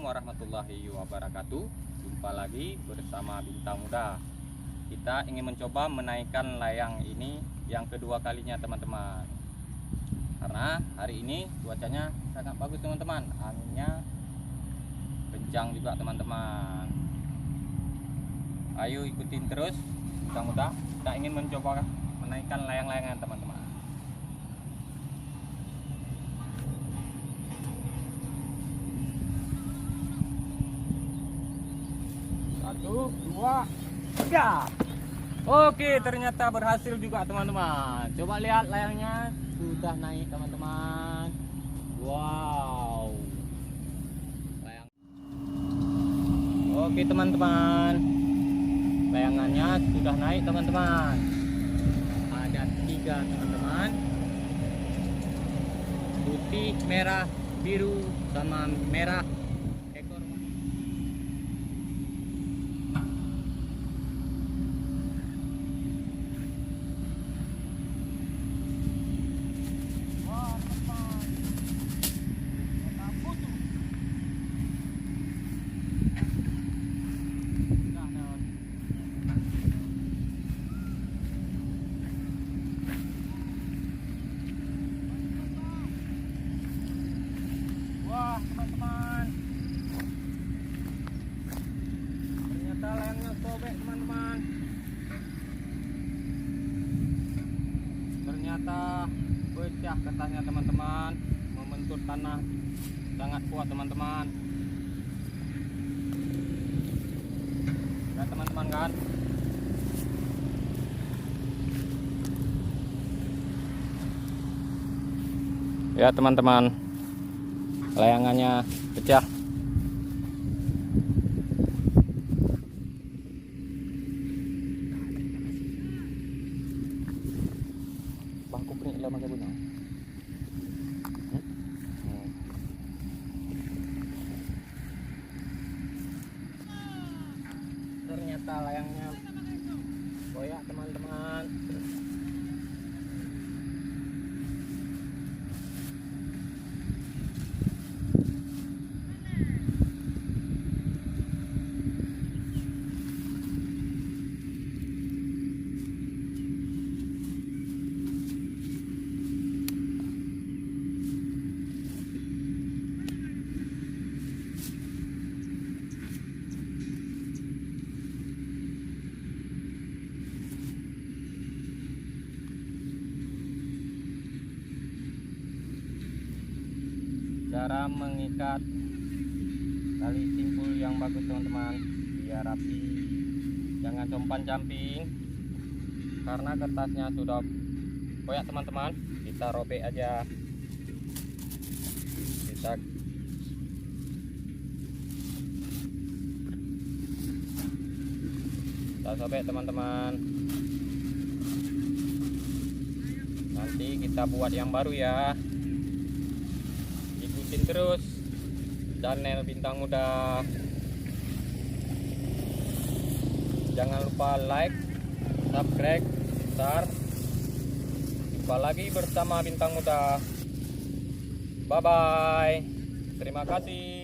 warahmatullahi wabarakatuh. Jumpa lagi bersama Bintang Muda. Kita ingin mencoba menaikkan layang ini yang kedua kalinya teman-teman. Karena hari ini cuacanya sangat bagus teman-teman. Anginnya kencang juga teman-teman. Ayo ikutin terus Bintang Muda. Kita ingin mencoba menaikkan layang-layangan teman-teman. Satu, dua, tiga. Oke, ternyata berhasil juga teman-teman. Coba lihat layangnya sudah naik teman-teman. Wow. Layang. Oke teman-teman, layangannya sudah naik teman-teman. Ada 3 teman-teman. Putih, merah, biru, sama merah. Wah teman-teman, ternyata layangnya sobek teman-teman. Ternyata pecah kertasnya teman-teman, membentur tanah sangat kuat teman-teman. Ya teman-teman kan. Ya teman-teman, layangannya pecah. Bangku pring lama ke guna. Ternyata layangnya goyah teman-teman. Cara mengikat tali simpul yang bagus teman-teman, biar rapi, jangan compan camping. Karena kertasnya sudah koyak teman-teman, kita robek aja. Kita sobek teman-teman. Nanti kita buat yang baru ya. Ikutin terus channel Bintang Muda. Jangan lupa like, subscribe, share. Jumpa lagi bersama Bintang Muda. Bye bye. Terima kasih.